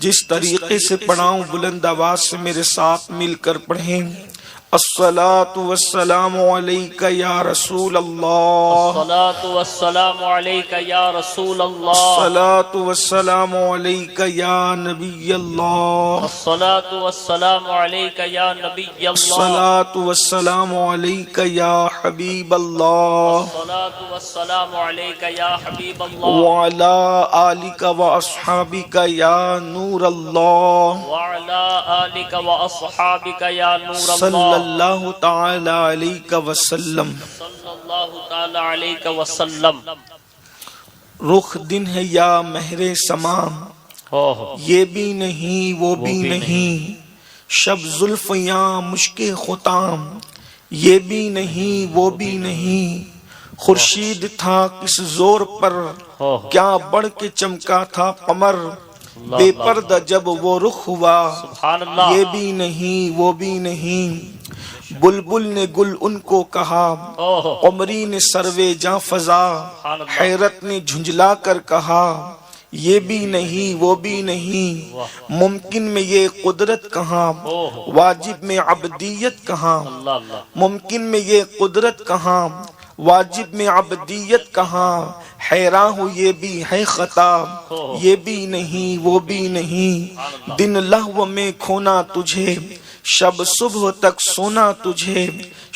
جس طریقے سے پڑھاؤں بلند آواز سے میرے ساتھ مل کر پڑھیں۔ الصلاۃ والسلام علیک یا رسول اللہ، الصلاۃ والسلام علیک یا رسول اللہ، الصلاۃ والسلام علیک یا نبی اللہ، الصلاۃ والسلام علیک یا نبی اللہ، الصلاۃ والسلام علیک یا حبیب اللہ، الصلاۃ والسلام علیک یا حبیب اللہ، وعلی آلک واصحابک یا نور اللہ، وعلی آلک واصحابک یا نور صلی اللہ، اللہ تعالی علیہ وسلم۔ صلی اللہ تعالی علیہ وسلم۔ رخ دن ہے یا مہر سمام، یہ بھی نہیں وہ بھی نہیں، شب زلف یا مشک ختام، یہ بھی نہیں وہ بھی نہیں، خورشید تھا کس زور پر، کیا بڑھ کے چمکا تھا قمر، بے پردہ جب وہ رخ ہوا، سبحان اللہ، یہ بھی نہیں وہ بھی نہیں، بلبل نے گل ان کو کہا، قمری نے سروے جاں فضا، حیرت نے جھنجلا کر کہا، یہ بھی نہیں وہ بھی نہیں، ممکن میں یہ قدرت کہاں، واجب میں عبدیت کہاں، ممکن میں یہ قدرت کہاں، واجب میں عبدیت کہاں، حیران ہوں یہ بھی ہے خطا، یہ بھی نہیں وہ بھی نہیں، دن لہو میں کھونا تجھے، شب صبح تک سونا تجھے،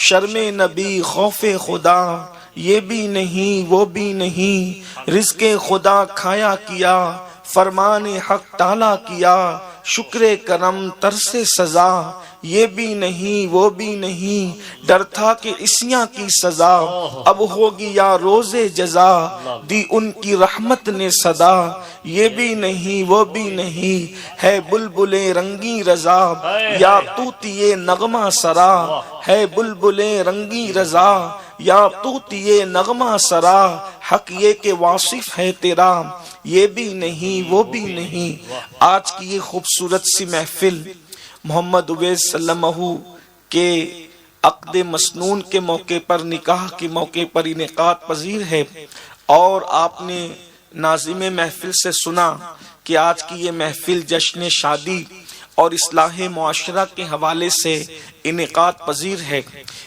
شرم نبی خوف خدا، یہ بھی نہیں وہ بھی نہیں، رزق خدا کھایا کیا، فرمان حق ٹالا کیا، شکر کرم ترس سزا، یہ بھی نہیں وہ بھی نہیں، ڈر تھا کہ اسیاں کی سزا اب ہوگی یا روز جزا، دی ان کی رحمت نے صدا، یہ بھی نہیں وہ بھی نہیں، ہے بلبل رنگی رضا، یا طوطی نغمہ سرا، ہے بلبل رنگی رضا، یا طوطی نغمہ سرا، حق یہ کہ واصف ہے تیرا، یہ بھی نہیں وہ بھی نہیں۔ آج کی یہ خوبصورت سی محفل محمد اویس صلی اللہ علیہ وسلم کے عقد مسنون کے موقع پر، نکاح کے موقع پر انعقاد پذیر ہے، اور آپ نے ناظم محفل سے سنا کہ آج کی یہ محفل جشن شادی اور اصلاح معاشرہ کے حوالے سے انعقاد پذیر ہے۔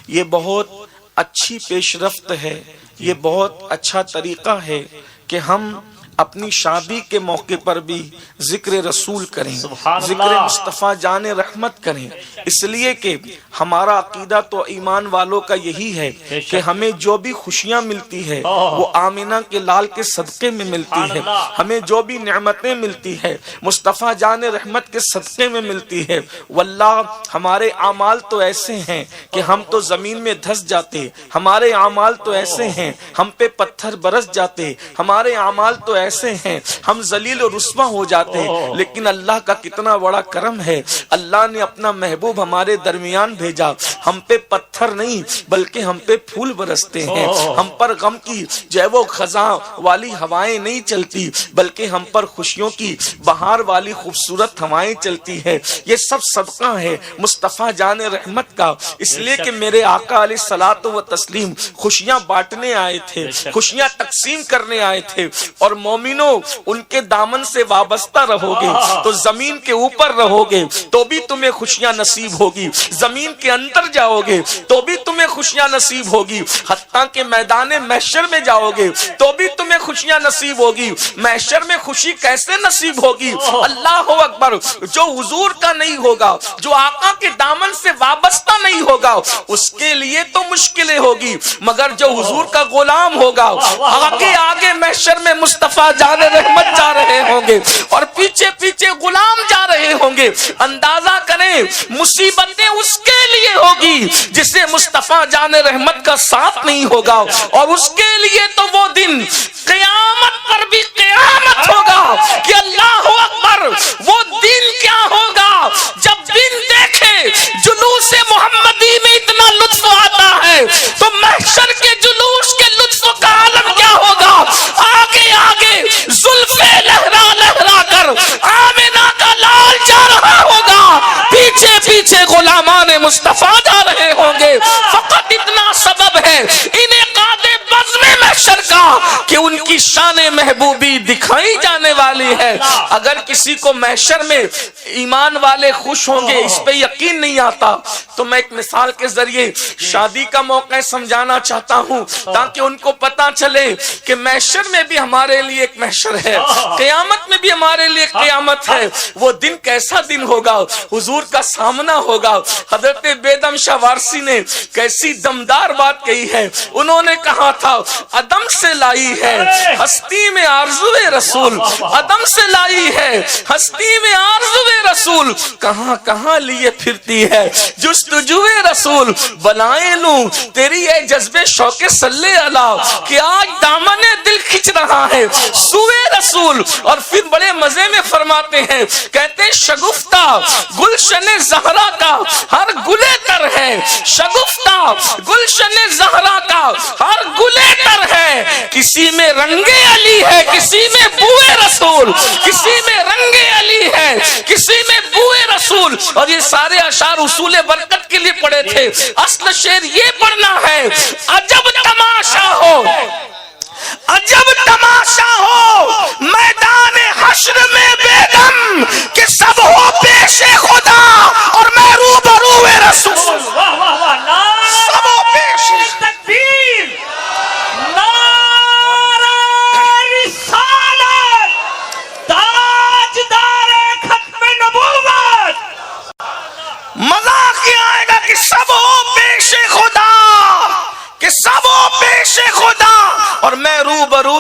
یہ بہت اچھی پیش رفت ہے، یہ بہت اچھا طریقہ ہے کہ ہم اپنی شادی کے موقع پر بھی ذکر رسول کریں، ذکر مصطفیٰ جان رحمت کریں، اس لیے کہ ہمارا عقیدہ تو ایمان والوں کا یہی ہے کہ ہمیں جو بھی خوشیاں ملتی ہے وہ آمینہ کے لال کے صدقے میں ملتی ہے، ہمیں جو بھی نعمتیں ملتی ہے مصطفیٰ جان رحمت کے صدقے میں ملتی ہے۔ واللہ ہمارے اعمال تو ایسے ہیں کہ ہم تو زمین میں دھس جاتے، ہمارے اعمال تو ایسے ہیں ہم پہ پتھر برس جاتے، ہمارے اعمال تو ایسے ہیں ہم ذلیل و رسوا ہو جاتے، لیکن اللہ کا کتنا بڑا کرم ہے، اللہ نے اپنا محبوب ہمارے درمیان بھیجا، ہم پہ پتھر نہیں بلکہ ہم پہ پھول برستے ہیں، ہم پر غم کی جو ہے وہ خزاں والی ہوائیں نہیں چلتی بلکہ ہم پر خوشیوں کی بہار والی خوبصورت ہوائیں چلتی ہے۔ یہ سب صدقہ ہے مصطفیٰ جان رحمت کا، اس لیے کہ میرے آقا علیہ الصلوۃ والتسلیم خوشیاں بانٹنے آئے تھے، خوشیاں تقسیم کرنے آئے تھے، اور مومنوں ان کے دامن سے وابستہ رہو گے تو زمین کے اوپر رہو گے تو بھی تمہیں خوشیاں نصیب ہوگی، زمین کے اندر جاؤ گے تو بھی تمہیں خوشیاں نصیب ہوگی، حتیٰ کہ میدان محشر میں جاؤ گے تو بھی تمہیں خوشیاں نصیب ہوگی۔ محشر میں خوشی کیسے نصیب ہوگی؟ اللہ اکبر، جو حضور کا نہیں ہوگا، جو آقا کے دامن سے وابستہ نہیں ہوگا، اس کے لیے تو مشکلیں ہوگی، مگر جو حضور کا غلام ہوگا، آگے آگے محشر میں مصطفیٰ جان رحمت جا رہے ہوں گے اور پیچھے پیچھے غلام جا رہے ہوں گے۔ اندازہ کریں مصیبتیں اس کے لیے ہوگی جسے مصطفیٰ جان رحمت کا ساتھ نہیں ہوگا، اور اس کے لیے تو وہ دن قیامت پر بھی قیامت ہوگا کہ اللہ اکبر، وہ دن کیا ہوگا جب دن دیکھے جلوس محمدی میں اتنا لطف آتا ہے تو محشر کے جلوس کے لطف کا عالم کیا ہوگا۔ آگے آگے زلفیں لہرا لہرا کر آمینہ کا لال جا رہا ہوگا، پیچھے پیچھے غلامان مصطفیٰ جا رہے ہوں گے۔ فقط اتنا سبب ہے انعقاد بزم محشر کا کہ ان کی کی شان محبوبی دکھائی جانے والی ہے۔ اگر کسی کو محشر میں ایمان والے خوش ہوں گے، اس پہ یقین نہیں آتا، تو میں ایک مثال کے ذریعے شادی کا موقع سمجھانا چاہتا ہوں تاکہ ان کو پتا چلے کہ محشر میں بھی ہمارے لیے ایک محشر ہے، قیامت میں بھی ہمارے لیے قیامت ہے۔ وہ دن کیسا دن ہوگا، حضور کا سامنا ہوگا۔ حضرت بیدم شاہ وارسی نے کیسی دمدار بات کہی ہے، انہوں نے کہا تھا عدم سے لائی ہے ہستی میں آرزو رسول، عدم سے لائی ہے ہستی میں آرزو رسول، کہاں کہاں لیے پھرتی ہے جستجو رسول، بنائے لوں تیری اے جذبے شوق صلی اللہ کہ آج دامن دل کھچ رہا ہے سوئے رسول۔ اور پھر بڑے مزے میں فرماتے ہیں، کہتے ہیں شگفتہ گلشن زہرا کا ہر گلے تر ہے، شگفتہ گلشن زہرا کا ہر گلے تر ہے، کسی میں رنگ علی ہے کسی میں بوئے رسول، کسی میں رنگ علی ہے کسی میں بوئے رسول۔ اور یہ سارے اشعار اصول برکت کے لیے پڑھے تھے۔ اصل شعر یہ پڑھنا ہے، عجب تماشا ہو، عجب تماشا ہو میدان حشر میں بیگم کہ سب ہو پیش خدا اور میں روبرو رسول، سب ہو پیش تکبیر، نعرہ رسالت، تاجدار ختم نبوت۔ مزہ کیا آئے گا کہ سب ہو پیش خدا، کہ سب ہو پیش خدا اور میں روبرو۔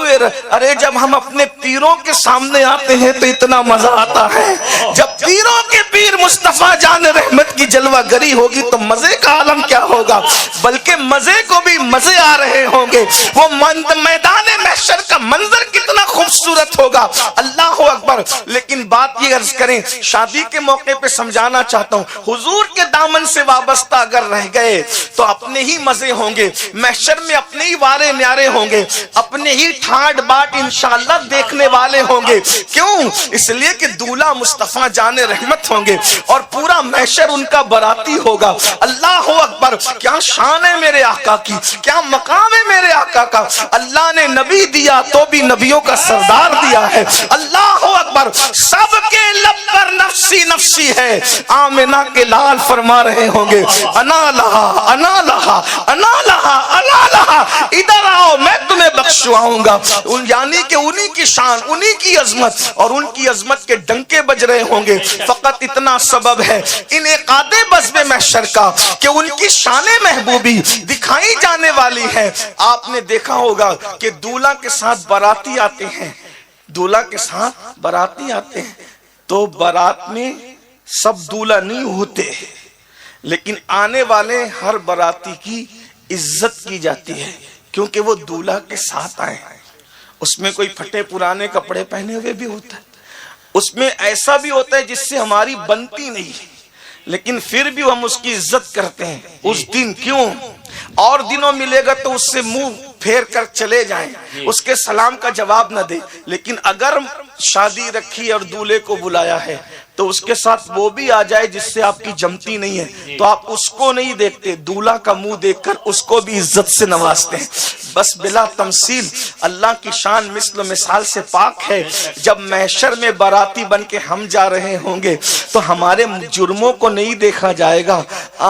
ارے جب ہم اپنے پیروں کے سامنے آتے ہیں تو اتنا مزہ آتا ہے، جب پیروں کے پیر مصطفیٰ جان رحمت کی جلوہ گری ہوگی تو مزے کا عالم کیا ہوگا، بلکہ مزے کو بھی مزے آ رہے ہوں گے۔ وہ میدان محشر کا منظر کتنا خوبصورت ہوگا، اللہ اکبر۔ لیکن بات یہ عرض کریں، شادی کے موقع پہ سمجھانا چاہتا ہوں، حضور کے دامن سے وابستہ اگر رہ گئے تو اپنے ہی مزے ہوں گے، محشر میں اپنے ہی وارے نیارے ہوں گے، اپنے ہی ٹھاٹ باٹ انشاءاللہ دیکھنے والے ہوں گے۔ کیوں؟ اس لیے کہ دولہا مصطفیٰ جان رحمت ہوں گے اور پورا محشر ان کا براتی ہوگا۔ اللہ اکبر، کیا شان ہے میرے آقا کی، کیا مقام ہے میرے آقا کا۔ اللہ نے نبی دیا تو بھی نبیوں کا سردار دیا ہے۔ اللہ اکبر، سب کے لب پر نفسی نفسی ہے، آمنہ کے لال فرما رہے ہوں گے انا لہا انا لہا انا لہا انا لہا، ادھر آؤ میں تمہیں بخشواؤں گا۔ یعنی کہ انہی کی شان، انہی کی عظمت اور ان کی عظمت کے ڈنکے بج رہے ہوں گے۔ فقط اتنا سبب ہے انعقاد بزم محشر کا کہ ان کی شان محبوبی دکھائی جانے والی ہے۔ آپ نے دیکھا ہوگا کہ دولہا کے ساتھ باراتی آتے ہیں، دولہا کے ساتھ باراتی آتے ہیں تو بارات میں سب دولہا نہیں ہوتے، لیکن آنے والے ہر باراتی کی عزت کی جاتی ہے کیونکہ وہ دولہا کے ساتھ آئے ہیں۔ اس میں کوئی پھٹے پرانے کپڑے پہنے ہوئے بھی ہوتا ہے، اس میں ایسا بھی ہوتا ہے جس سے ہماری بنتی نہیں، لیکن پھر بھی ہم اس کی عزت کرتے ہیں اس دن۔ کیوں؟ اور دنوں ملے گا تو اس سے منہ پھیر کر چلے جائیں، اس کے سلام کا جواب نہ دے، لیکن اگر شادی رکھی اور دولہے کو بلایا ہے تو اس کے ساتھ وہ بھی آ جائے جس سے آپ کی جمتی نہیں ہے تو آپ اس کو نہیں دیکھتے، دولہا کا منہ دیکھ کر اس کو بھی عزت سے نوازتے ہیں۔ بس بلا تمثیل اللہ کی شان مثل و مثال سے پاک ہے۔ جب محشر میں باراتی بن کے ہم جا رہے ہوں گے تو ہمارے جرموں کو نہیں دیکھا جائے گا،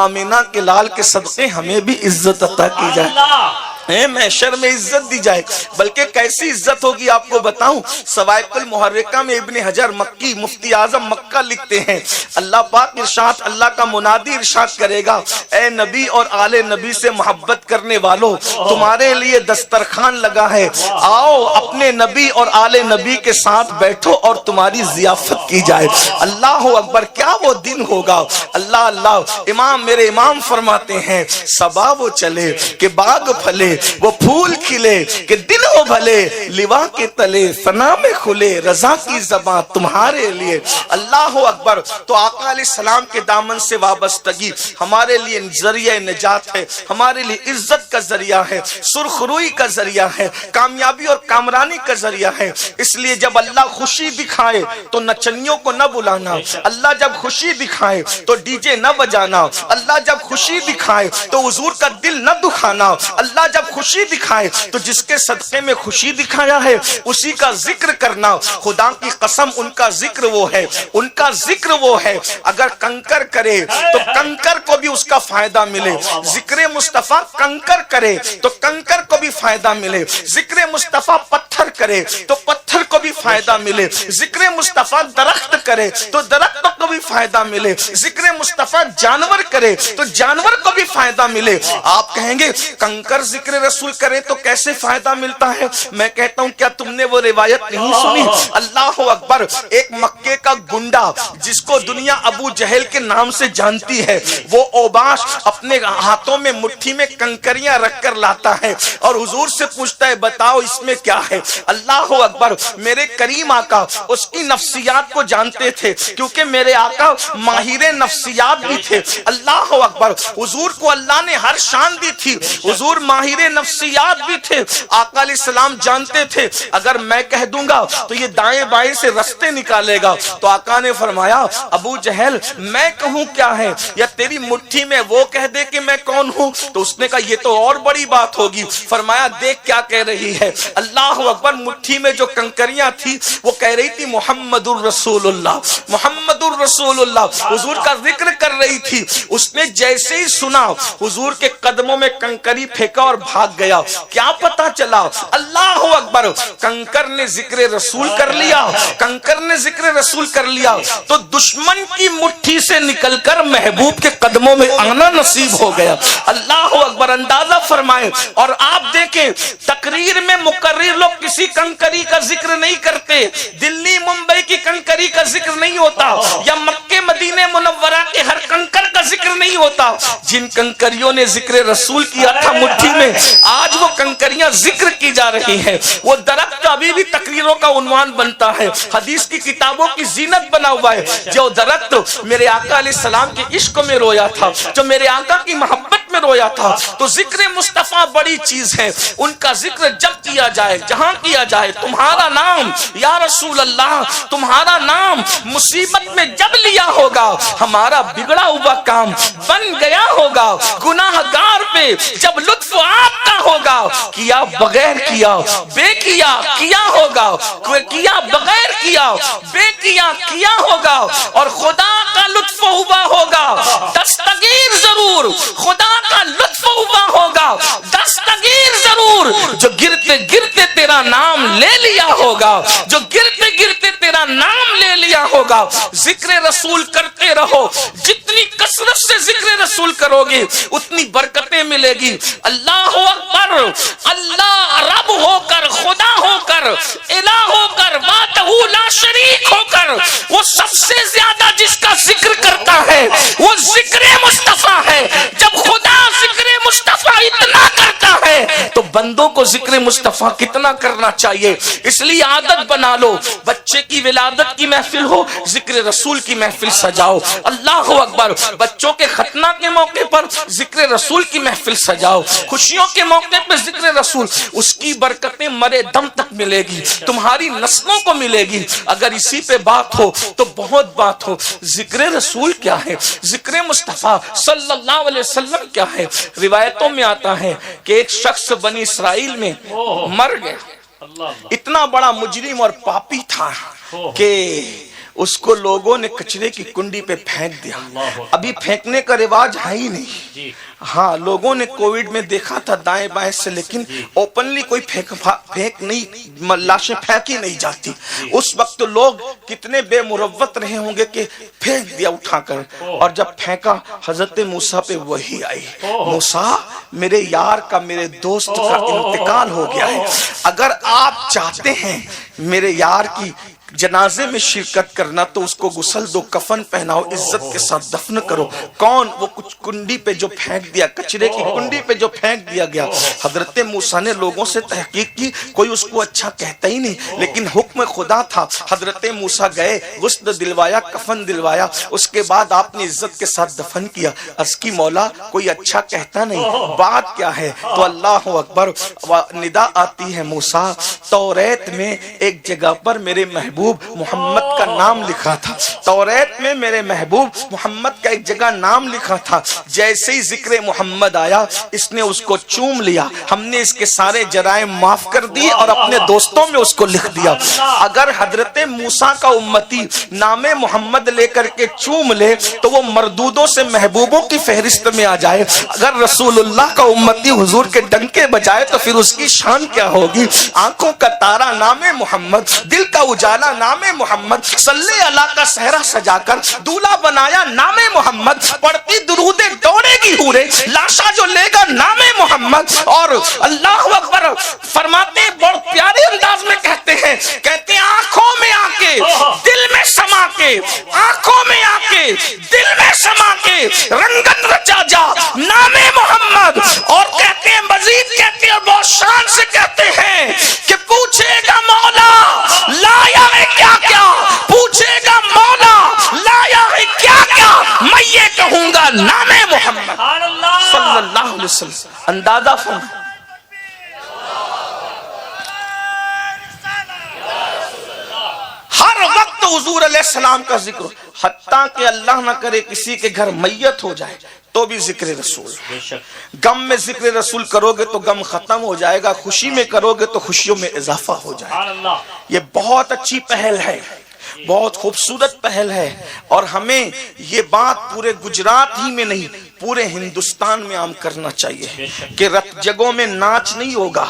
آمینہ کے لال کے صدقے ہمیں بھی عزت عطا کی جائے، محشر میں عزت دی جائے۔ بلکہ کیسی عزت ہوگی آپ کو بتاؤں، سوائق المحرکہ میں ابن حجر مکی مفتی اعظم مکہ لکھتے ہیں، اللہ پاک ارشاد، اللہ کا منادی ارشاد کرے گا، اے نبی اور آل نبی سے محبت کرنے والوں، تمہارے لیے دسترخوان لگا ہے، آؤ اپنے نبی اور آل نبی کے ساتھ بیٹھو اور تمہاری ضیافت کی جائے۔ اللہ اکبر، کیا وہ دن ہوگا۔ اللہ اللہ، امام میرے امام فرماتے ہیں، صبا وہ چلے کہ باغ پھلے، وہ پھول کھلے کہ دن ہو بھلے، لوا کے تلے ثنا میں کھلے، رضا کی زباں تمہارے لیے۔ اللہ اکبر۔ تو آقا علیہ السلام کے دامن سے وابستگی ہمارے لیے ذریعہ نجات ہے، ہمارے لیے عزت کا ذریعہ ہے، سرخروئی کا ذریعہ ہے، کامیابی اور کامرانی کا ذریعہ ہے۔ اس لیے جب اللہ خوشی دکھائے تو نچنیوں کو نہ بلانا، اللہ جب خوشی دکھائے تو ڈی جے نہ بجانا، اللہ جب خوشی دکھائے تو حضور کا دل نہ دکھانا، اللہ جب جب خوشی دکھائے تو جس کے صدقے میں خوشی دکھایا ہے اسی کا ذکر کرنا. خدا کی قسم ان کا ذکر وہ ہے, ان کا ذکر وہ ہے. اگر کنکر کرے تو کنکر کو بھی اس کا فائدہ ملے. ذکر مصطفیٰ کنکر کرے تو کنکر کو بھی فائدہ ملے. ذکر مصطفیٰ پتھر کرے تو پتھر کو بھی فائدہ ملے. ذکر مصطفیٰ درخت کرے تو درخت کو بھی فائدہ ملے. ذکر مصطفیٰ جانور کرے تو جانور کو بھی فائدہ ملے. آپ کہیں گے کنکر ذکر رسول کرے تو کیسے فائدہ ملتا ہے؟ میں کہتا ہوں کیا تم نے وہ روایت نہیں سنی؟ اللہ اکبر. ایک مکے کا گنڈا جس کو دنیا ابو جہل کے نام سے جانتی ہے, وہ اوباش اپنے ہاتھوں میں مٹھی میں کنکریاں رکھ کر لاتا ہے اور حضور سے پوچھتا ہے بتاؤ اس میں کیا ہے. اللہ اکبر. میرے کریم آقا اس کی نفسیات کو جانتے تھے کیونکہ میرے آقا ماہر نفسیات بھی تھے. اللہ اکبر. حضور کو اللہ نے ہر شان دی تھی, حضور ماہر نفسیات بھی تھے. آقا علیہ السلام جانتے تھے اگر میں کہہ دوں گا تو یہ دائیں بائیں سے رستے نکالے گا. تو آقا نے فرمایا ابو جہل میں کہوں کیا ہے یا تیری مٹھی میں وہ کہہ دے کہ میں کون ہوں؟ تو اس نے کہا یہ تو اور بڑی بات ہوگی. فرمایا دیکھ کیا کہہ رہی ہے. اللہ اکبر. مٹھی میں جو کنکریاں تھی وہ کہہ رہی تھی محمد الرسول اللہ, محمد الرسول اللہ. حضور کا ذکر کر رہی تھی. اس نے جیسے ہی سنا حضور کے قدموں میں کنکری پھینکا اور بھاگ گیا. کیا پتا چلا؟ اللہ اکبر. کنکر نے ذکر رسول کر لیا, کنکر نے ذکر رسول کر لیا تو دشمن کی مٹھی سے نکل کر محبوب کے قدموں میں آنا نصیب ہو گیا. اللہ اکبر. اندازہ فرمائیں. اور آپ دیکھیں تقریر میں مقرر لوگ کسی کنکری کا ذکر نہیں کرتے, دلی ممبئی کی کنکری کا ذکر نہیں ہوتا یا مکے مدینے منورہ کے ہر کنکر کا ذکر نہیں ہوتا. جن کنکریوں نے ذکر رسول کیا تھا مٹھی میں, آج وہ کنکریاں ذکر کی جا رہی ہیں. وہ درخت ابھی بھی تقریروں کا عنوان بنتا ہے, حدیث کی کتابوں کی زینت بنا ہوا ہے. جو درخت میرے آقا علیہ السلام کے عشق میں رویا تھا, جو میرے آقا کی محبت میں رویا تھا, تو ذکر مصطفیٰ بڑی چیز ہے. ان کا ذکر جب کیا جائے, جہاں کیا جائے, تمہارا نام یا رسول اللہ, تمہارا نام مصیبت میں جب لیا ہوگا ہمارا بگڑا ہوا کام بن گیا ہوگا. گناہ گار پہ جب لطف آپ کا ہوگا, کیا بغیر کیا بے کیا ہوگا, کیا بغیر کیا بے کیا ہوگا. اور خدا کا لطف ہوا ہوگا دستگیر ضرور, خدا کا لطف ہوا ہوگا دستگیر ضرور. جو گرتے گرتے تیرا نام لے لیا ہوگا, جو گرتے گرتے تیرا نام لے لیا ہوگا. ذکر رسول کرتے رہو, جتنی کثرت سے ذکر رسول کرو گے اتنی برکتیں ملے گی. اللہ اکبر. اللہ رب ہو کر, خدا ہو کر, الہ ہو کر, وحدہ لا شریک ہو کر, وہ سب سے زیادہ جس کا ذکر کرتا ہے وہ ذکر مصطفیٰ ہے. جب خدا ذکر مصطفیٰ اتنا کرتا ہے تو بندوں کو ذکر مصطفیٰ کتنا کرنا چاہیے. اس لیے عادت بنا لو, بچے کی ولادت کی محفل ہو ذکر رسول کی محفل سجاؤ. اللہ اکبر. بچوں کے ختنہ کے موقع پر ذکر رسول کی محفل سجاؤ. خوشیوں کے موقع پر ذکر رسول, اس کی برکتیں مرے دم تک ملے گی, تمہاری نسلوں کو ملے گی. اگر اسی پہ بات ہو تو بہت بات ہو. ذکر رسول کیا ہے, ذکر مصطفیٰ صلی اللہ علیہ وسلم کیا ہے؟ روایتوں میں آتا ہے کہ ایک شخص بنی اسرائیل میں مر گیا. اتنا بڑا مجرم اور پاپی تھا کہ اس کو لوگوں نے کچرے کی کنڈی پہ پھینک دیا. ابھی پھینکنے کا رواج ہے ہی نہیں. ہاں لوگوں نے کووڈ میں دیکھا تھا دائیں بائیں سے, لیکن اوپنلی کوئی پھینک نہیں, لاشیں پھینکی نہیں جاتی. اس وقت لوگ کتنے بے مروت رہے ہوں گے کہ پھینک دیا اٹھا کر. اور جب پھینکا حضرت موسیٰ پہ وحی آئی, موسیٰ میرے یار کا, میرے دوست کا انتقال ہو گیا ہے. اگر آپ چاہتے ہیں میرے یار کی جنازے میں شرکت کرنا تو اس کو غسل دو, کفن پہناؤ, عزت کے ساتھ دفن کرو. کون؟ وہ کچھ کنڈی پہ جو پھینک دیا, کچرے کی کنڈی پہ جو پھینک دیا گیا. حضرت موسیٰ نے لوگوں سے تحقیق کی, کوئی اس کو اچھا کہتا ہی نہیں, لیکن حکم خدا تھا. حضرت موسیٰ گئے, غسل دلوایا, کفن دلوایا, اس کے بعد آپ نے عزت کے ساتھ دفن کیا. عرض کی مولا کوئی اچھا کہتا نہیں, بات کیا ہے؟ تو اللہ اکبر. ندا آتی ہے موسیٰ توریت میں ایک جگہ پر میرے محبوب محبوب محمد کا نام لکھا تھا، توریت میں میرے محبوب محمد کا ایک جگہ نام لکھا تھا، جیسے ہی ذکر محمد آیا اس نے اس کو چوم لیا، ہم نے اس کے سارے جرائم معاف کر دیے اور اپنے دوستوں میں اس کو لکھ دیا۔ اگر حضرت موسیٰ کا امتی نام محمد لے کر کے چوم لے تو وہ مردودوں سے محبوبوں کی فہرست میں آ جائے، اگر رسول اللہ کا امتی حضور کے ڈنکے بجائے تو پھر اس کی شان کیا ہوگی؟ آنکھوں کا تارا نام محمد، دل کا اجالا نام محمد، صلی اللہ کا صحرا سجا کر دولہا بنایا نام محمد، پڑھتی درودیں دوڑے گی حوریں، لاشا جو لے گا نام محمد۔ اور اللہ اکبر فرماتے ہیں، بڑھ پیارے انداز میں کہتے ہیں آنکھوں میں آ کے دل میں سما کے، آنکھوں میں آ کے دل میں سما کے رنگن رچا جا نام محمد۔ اور کہتے ہیں، مزید کہتے ہیں، بہت شان سے کہتے ہیں کہ پوچھے گا مولا لایا ہے کیا کیا، پوچھے گا مولا لایا ہے کیا کیا، میں یہ کہوں گا نام محمد صلی اللہ علیہ وسلم۔ اندازہ فرمائیں، ہر وقت حضور علیہ السلام کا ذکر، حتیٰ کہ اللہ نہ کرے کسی کے گھر میت ہو جائے تو بھی ذکر رسول۔ غم میں ذکر رسول کرو گے تو غم ختم ہو جائے گا، خوشی میں کرو گے تو خوشیوں میں اضافہ ہو جائے گا۔ یہ بہت اچھی پہل ہے، بہت خوبصورت پہل ہے، اور ہمیں یہ بات پورے گجرات ہی میں نہیں پورے ہندوستان میں عام کرنا چاہیے کہ رت جگہوں میں ناچ نہیں ہوگا،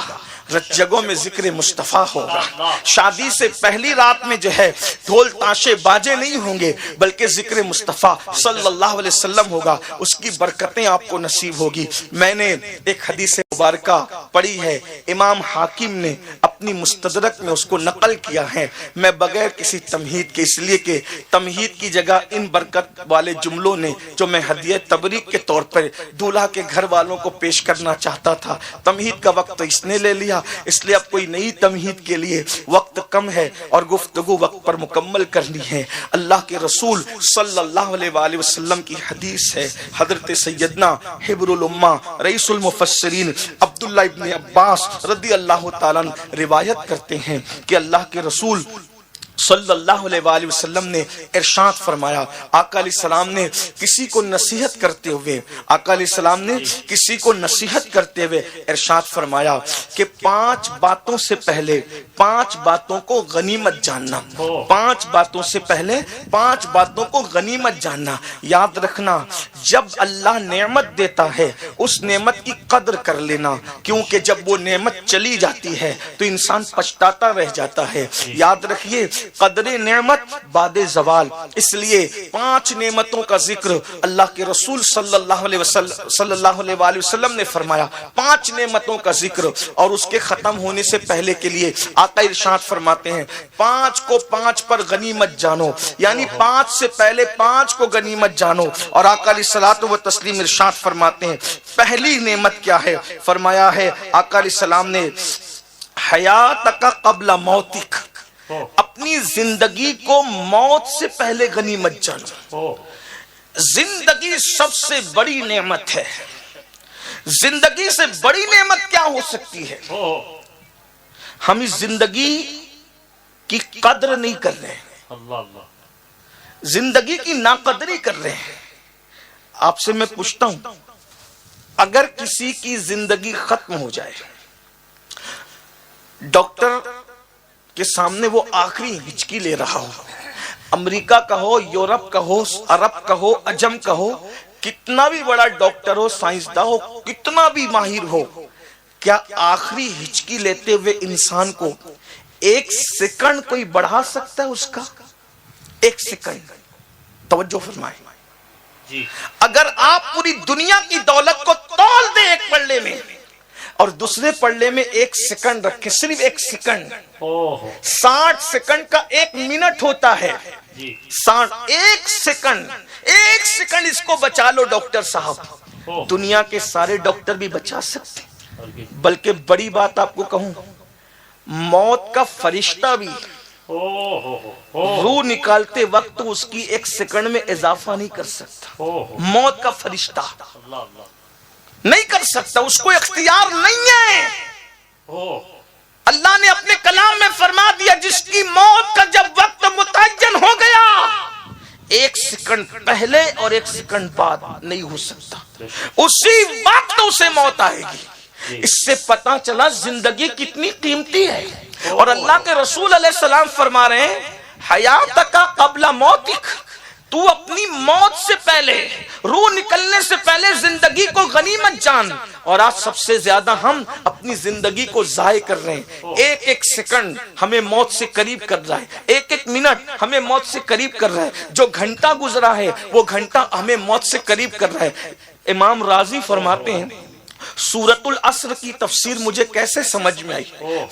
رت جگہوں میں ذکر مصطفیٰ ہوگا۔ شادی سے پہلی رات میں جو ہے ڈھول تاشے باجے نہیں ہوں گے، بلکہ ذکر مصطفیٰ صلی اللہ علیہ وسلم ہوگا، اس کی برکتیں آپ کو نصیب ہوگی۔ میں نے ایک حدیث مبارکہ پڑھی ہے، امام حاکم نے اپنی مستدرک میں اس کو نقل کیا ہے، میں بغیر کسی تمہید کے، اس لیے کہ تمہید کی جگہ ان برکت والے جملوں نے جو میں ہدیہ تبریک کے طور پر دولہا کے گھر والوں کو پیش کرنا چاہتا تھا، تمہید کا وقت تو اس نے لے لیا، اس لیے اب کوئی نئی تمہید کے لیے وقت کم ہے اور گفتگو وقت پر مکمل کرنی ہے۔ اللہ کے رسول صلی اللہ علیہ وآلہ وسلم کی حدیث ہے، حضرت سیدنا حبر الامہ رئیس المفسرین عبداللہ ابن عباس رضی اللہ تعالیٰ روایت کرتے ہیں کہ اللہ کے رسول صلی اللہ علیہ وآلہ وسلم نے ارشاد فرمایا، آقا علیہ السلام نے کسی کو نصیحت کرتے ہوئے، آقا علیہ السلام نے کسی کو نصیحت کرتے ہوئے ارشاد فرمایا کہ 5 باتوں سے پہلے 5 باتوں کو غنیمت جاننا، 5 باتوں سے پہلے 5 باتوں کو غنیمت جاننا۔ یاد رکھنا، جب اللہ نعمت دیتا ہے اس نعمت کی قدر کر لینا، کیونکہ جب وہ نعمت چلی جاتی ہے تو انسان پچھتاتا رہ جاتا ہے۔ یاد رکھیے، قدر نعمت بعد زوال، اس لیے 5 نعمتوں کا ذکر اللہ کے رسول صلی اللہ علیہ وآلہ وسلم نے فرمایا، 5 نعمتوں کا ذکر، اور اس کے ختم ہونے سے پہلے کے لیے آقا ارشاد فرماتے ہیں 5 کو 5 پر غنیمت جانو، یعنی 5 سے پہلے 5 کو غنیمت جانو۔ اور آقا علیہ الصلوۃ والتسلیم ارشاد فرماتے ہیں پہلی نعمت کیا ہے؟ فرمایا ہے آقا علیہ السلام نے، حیاتک قبل موتک، اپنی زندگی کو موت سے پہلے غنیمت جانو۔ زندگی سب سے بڑی نعمت ہے، زندگی سے بڑی نعمت کیا ہو سکتی ہے؟ ہم اس زندگی کی قدر نہیں کر رہے ہیں، زندگی کی ناقدری کر رہے ہیں۔ آپ سے میں پوچھتا ہوں، اگر کسی کی زندگی ختم ہو جائے، ڈاکٹر کے سامنے وہ آخری ہچکی لے رہا ہو، امریکہ کا ہو، یورپ کا ہو، عرب کا ہو، عجم کا ہو، کتنا بھی بڑا ڈاکٹر ہو، سائنسداں ہو، کتنا بھی ماہر ہو، کیا آخری ہچکی لیتے ہوئے انسان کو 1 سیکنڈ کوئی بڑھا سکتا ہے؟ اس کا 1 سیکنڈ، توجہ فرمائیں۔ اگر آپ پوری دنیا کی دولت کو تول دیں ایک پلڑے میں اور دوسرے پلڑے میں 1 سیکنڈ رکھیں، صرف 1 سیکنڈ، 60 سیکنڈ کا 1 منٹ ہوتا ہے، 1 سیکنڈ اس کو بچا لو ڈاکٹر صاحب، دنیا کے سارے ڈاکٹر بھی بچا سکتے۔ بلکہ بڑی بات آپ کو کہوں، موت کا فرشتہ بھی روح نکالتے وقت اس کی 1 سیکنڈ میں اضافہ نہیں کر سکتا۔ موت کا فرشتہ نہیں کر سکتا، اس کو اختیار نہیں ہے۔ اللہ نے اپنے کلام میں فرما دیا جس کی موت کا جب وقت متعین ہو گیا، 1 سیکنڈ پہلے اور 1 سیکنڈ بعد نہیں ہو سکتا، اسی وقت اسے موت آئے گی۔ اس سے پتا چلا زندگی کتنی قیمتی ہے۔ اور اللہ کے رسول علیہ السلام فرما رہے ہیں حیاتک قبل موتک، تو اپنی موت سے پہلے، روح نکلنے سے پہلے زندگی کو غنیمت جان۔ اور آج سب سے زیادہ ہم اپنی زندگی کو ضائع کر رہے ہیں، 1 سیکنڈ ہمیں موت سے قریب کر رہا ہے، 1 منٹ ہمیں موت سے قریب کر رہا ہے، جو گھنٹہ گزرا ہے وہ گھنٹہ ہمیں موت سے قریب کر رہا ہے۔ امام راضی فرماتے ہیں سورۃ العصر کی تفسیر مجھے کیسے سمجھ میں آئی،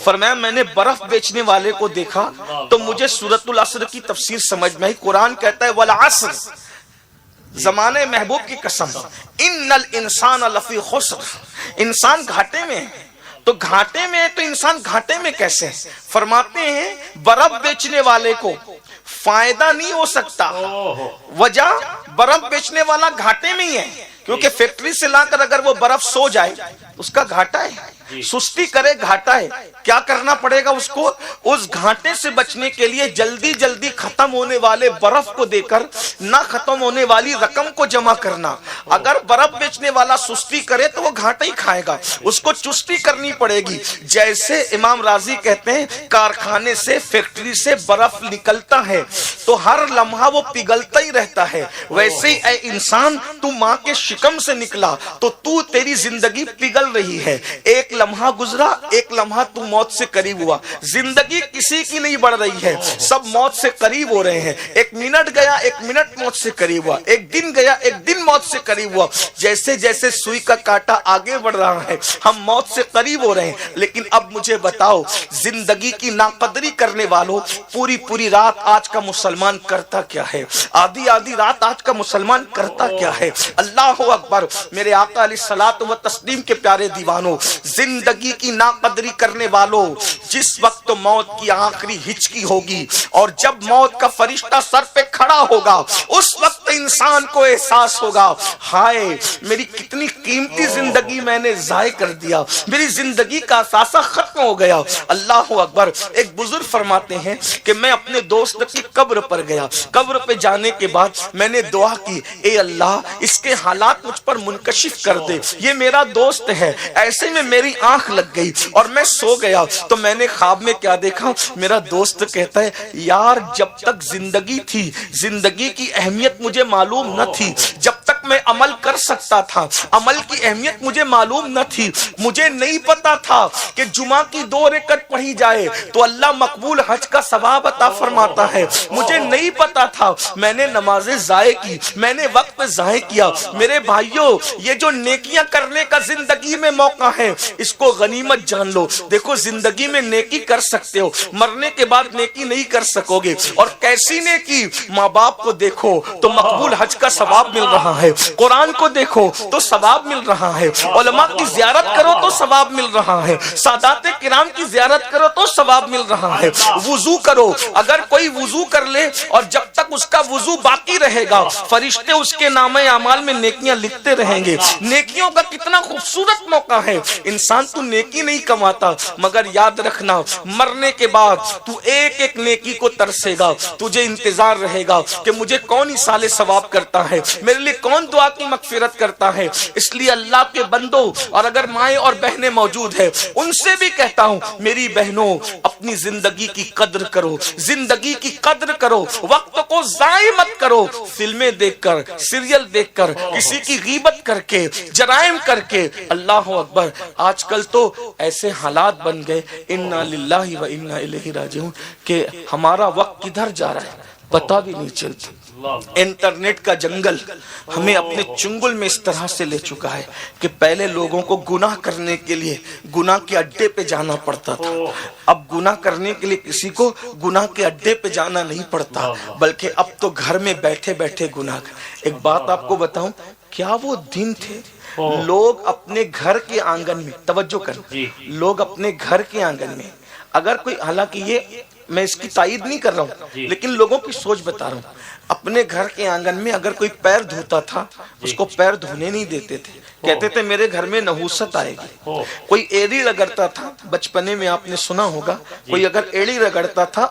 فرمایا میں نے برف بیچنے والے کو دیکھا تو مجھے سورۃ العصر کی تفسیر سمجھ میں آئی۔ قرآن کہتا ہے والعصر، زمانے محبوب کی قسم، ان الانسان لفی خسر، انسان گھاٹے میں ہے۔ تو گھاٹے میں ہے تو انسان گھاٹے میں کیسے؟ فرماتے ہیں برف بیچنے والے کو فائدہ نہیں ہو سکتا، وجہ برف بیچنے والا گھاٹے میں ہی ہے، کیونکہ فیکٹری سے لا کر اگر وہ برف سو جائے اس کا گھاٹا ہے، سستی کرے گھاٹا ہے۔ کیا کرنا پڑے گا اس کو؟ اس گھاٹے سے بچنے کے لیے جلدی جلدی ختم ہونے والے برف کو دے کر نہ ختم ہونے والی رقم کو جمع کرنا۔ اگر برف بیچنے والا سستی کرے تو وہ گھاٹا ہی کھائے گا، اس کو چستی کرنی پڑے گی۔ جیسے امام راضی کہتے ہیں کارخانے سے، فیکٹری سے برف نکلتا ہے تو ہر لمحہ وہ پگھلتا ہی رہتا ہے، ویسے ہی اے انسان تو ماں کے شکم سے نکلا تو تیری زندگی پگھل رہی ہے، 1 لمحہ گزرا، 1 لمحہ تو موت سے قریب ہوا۔ زندگی کسی کی نہیں بڑھ رہی ہے، سب موت سے قریب ہو رہے ہیں۔ 1 منٹ گیا، 1 منٹ موت سے قریب ہوا، 1 دن گیا، 1 دن موت سے قریب ہوا۔ جیسے جیسے سوئی کا کانٹا آگے بڑھ رہا ہے ہم موت سے قریب ہو رہے ہیں۔ لیکن اب مجھے بتاؤ زندگی کی ناقدری کرنے والوں، پوری رات آج کا مسلمان کرتا کیا ہے؟ آدھی رات آج کا مسلمان کرتا کیا ہے؟ اللہ اکبر۔ میرے آقا علیہ الصلوۃ والتسلیم کے پیارے دیوانوں، زندگی کی ناقدری کرنے والوں، جس وقت موت کی آخری ہچکی ہوگی اور جب موت کا فرشتہ سر پہ کھڑا ہوگا اس وقت انسان کو احساس ہوگا ہائے میری کتنی قیمتی زندگی میں نے ضائع کر دیا، میری زندگی کا اثاثہ ختم ہو گیا۔ اللہ اکبر۔ ایک بزرگ فرماتے ہیں کہ میں اپنے دوست کی قبر پر گیا، قبر پہ جانے کے بعد میں نے دعا کی اے اللہ اس کے حالات مجھ پر منکشف کر دے، یہ میرا دوست ہے۔ ایسے میں میری آنکھ لگ گئی اور میں سو گیا تو میں نے خواب میں کیا دیکھا، میرا دوست کہتا ہے یار جب تک زندگی تھی زندگی کی اہمیت مجھے معلوم نہ تھی، جب تک میں عمل کر سکتا تھا عمل کی اہمیت مجھے معلوم نہ تھی، مجھے نہیں پتا تھا کہ جمعہ کی 2 رکعت پڑھی جائے تو اللہ مقبول حج کا ثواب عطا فرماتا ہے، مجھے نہیں پتا تھا، میں نے نمازیں ضائع کی، میں نے وقت ضائع کیا۔ میرے بھائیوں یہ جو نیکیاں کرنے کا زندگی میں موقع ہے اس کو غنیمت جان لو۔ دیکھو زندگی میں نیکی کر سکتے ہو، مرنے کے بعد نیکی نہیں کر سکو گے، اور کیسی نیکی؟ ماں باپ کو دیکھو تو مقبول حج کا ثواب مل رہا ہے، قرآن کو دیکھو تو ثواب مل رہا ہے، علماء کی زیارت کرو تو ثواب مل رہا ہے، سادات کرام کی زیارت کرو تو ثواب مل رہا ہے، وضو کرو، اگر کوئی وضو کر لے اور جب تک اس کا وضو باقی رہے گا فرشتے اس کے نامہ اعمال میں نیکیاں لکھتے رہیں گے۔ نیکیوں کا کتنا خوبصورت موقع ہے۔ انسان تو نیکی نہیں کماتا مگر یاد رکھنا مرنے کے بعد تو ایک ایک نیکی کو ترسے گا، تجھے انتظار رہے گا کہ مجھے کون اصالے ثواب کرتا ہے، میرے لیے کون دعا کی مغفرت کرتا ہے۔ اس لیے اللہ کے بندوں، اور اگر مائیں اور بہنیں موجود ہیں ان سے بھی کہتا ہوں میری بہنوں اپنی زندگی کی قدر کرو، زندگی کی قدر کرو، وقت کو ضائع مت کرو فلمیں دیکھ کر، سیریل دیکھ کر، کسی کی غیبت کر کے، جرائم کر کے۔ اللہ اکبر۔ آج کل تو ایسے حالات بن گئے انا للہ و انا الیہ راجعون کہ ہمارا وقت کدھر جا رہا ہے پتہ بھی نہیں چلتا۔ انٹرنیٹ کا جنگل ہمیں اپنے چنگل میں اس طرح سے لے چکا ہے کہ پہلے لوگوں کو گناہ کرنے کے لیے گناہ کے اڈے پہ جانا پڑتا تھا، اب گناہ کرنے کے لیے کسی کو گناہ کے اڈے پہ جانا نہیں پڑتا بلکہ اب تو گھر میں بیٹھے بیٹھے گناہ۔ ایک بات آپ کو بتاؤں، کیا وہ دن تھے لوگ اپنے گھر کے آنگن میں، توجہ کریں، لوگ اپنے گھر کے آنگن میں اگر کوئی، حالانکہ یہ میں اس کی تائید نہیں کر رہا ہوں لیکن لوگوں کی سوچ بتا رہا ہوں، اپنے گھر کے آنگن میں اگر کوئی پیر دھوتا تھا اس کو پیر دھونے نہیں دیتے تھے کہتے تھے میرے گھر میں نحوست آئے گی. کوئی ایڑی رگڑتا تھا, بچپنے میں آپ نے سنا ہوگا, کوئی اگر ایڑی رگڑتا تھا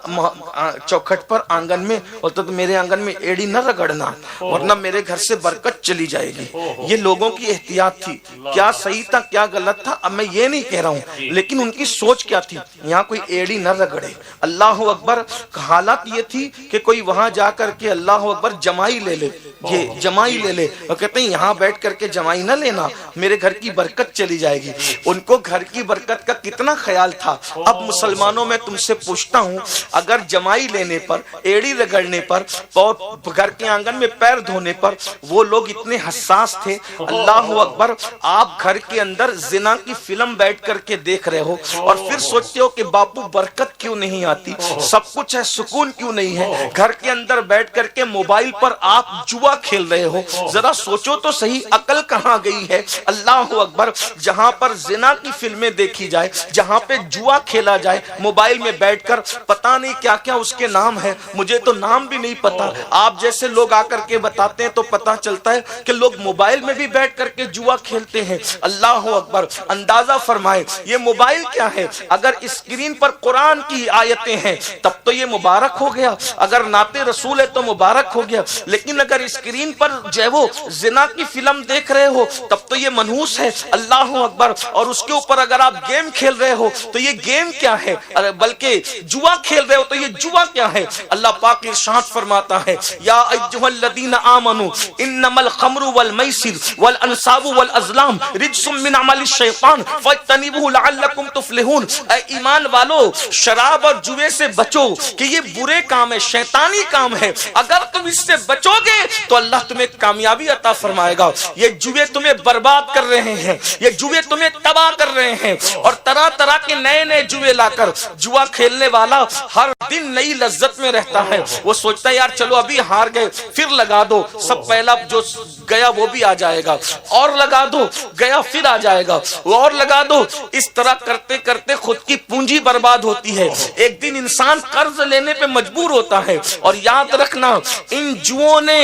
چوکھٹ پر آنگن میں, بولتا تو میرے آنگن میں ایڑی نہ رگڑنا ورنہ میرے گھر سے برکت چلی جائے گی. یہ لوگوں کی احتیاط تھی. کیا صحیح تھا کیا غلط تھا اب میں یہ نہیں کہہ رہا ہوں, لیکن ان کی سوچ کیا تھی, یہاں کوئی ایڑی نہ رگڑے. اللہ اکبر. حالت یہ تھی کہ کوئی وہاں جا کر کے اللہ اکبر جمائی لے لے, یہ جمائی لے لے, اور کہتے ہیں یہاں بیٹھ کر کے جمائی نہ لینا, میرے گھر کی برکت چلی جائے گی. ان کو گھر کی برکت کا کتنا خیال تھا. اب مسلمانوں میں تم سے پوچھتا ہوں, اگر جمائی لینے پر, ایڑی رگڑنے پر اور گھر کے آنگن میں پیر دھونے پر وہ لوگ اتنے حساس تھے, اللہ اکبر, آپ گھر کے اندر زنا کی فلم بیٹھ کر کے دیکھ رہے ہو اور پھر سوچتے ہو کہ باپو برکت کیوں نہیں آتی, سب کچھ ہے سکون کیوں نہیں ہے. گھر کے اندر بیٹھ کر کے موبائل پر آپ جوا کھیل رہے ہو, ذرا سوچو تو صحیح عقل کہاں گئی ہے. اللہ اکبر. جہاں پر زنا کی فلمیں دیکھی جائے, جہاں پہ جوا کھیلا جائے موبائل میں بیٹھ کر, پتہ نہیں کیا کیا اس کے نام ہے, مجھے تو نام بھی نہیں پتا. آپ جیسے لوگ آ کر کے بتاتے ہیں تو پتا چلتا ہے کہ لوگ موبائل میں بھی بیٹھ کر کے جوا کھیلتے ہیں. اللہ اکبر. اندازہ فرمائے یہ موبائل کیا ہے. اگر اسکرین پر قرآن کی آیتیں ہیں تب تو یہ مبارک ہو گیا, اگر نعت رسول ہے تو مبارک ہو گیا, لیکن اگر اسکرین پر جو ہے وہ زنا کی فلم دیکھ رہے ہو تب تو یہ منحوس ہے. اللہ اکبر. اور اس کے اوپر اگر آپ گیم کھیل رہے ہو تو یہ گیم کیا ہے, بلکہ جوا کھیل رہے ہو تو یہ جوا کیا ہے. اللہ پاک ارشاد فرماتا ہے, یا ایھا الذین آمنوا انما الخمر والمیسر والانصاب والازلام رجس من عمل الشیطان فاجتنبوہ لعلکم تفلحون. اے ایمان والو, شراب اور جوے سے بچو کہ یہ برے کام ہے, شیطانی کام ہے. اگر تم اس سے بچو گے تو اللہ تمہیں کامیابی عطا فرمائے گا. یہ جوے تمہیں برباد کر رہے ہیں, یہ جوے تمہیں تباہ کر رہے ہیں, اور طرح طرح کے نئے نئے جوے لا کر جوا کھیلنے والا ہر دن نئی لذت میں رہتا ہے. وہ سوچتا ہے یار چلو ابھی ہار گئے پھر لگا دو, سب پہلا جو گیا وہ بھی آ جائے گا, اور لگا دو, گیا پھر آ جائے گا, اور لگا دو. اس طرح کرتے کرتے خود کی پونجی برباد ہوتی ہے. ایک دن انسان قرض لینے پہ مجبور ہوتا ہے. اور یاد رکھنا, ان جوؤں نے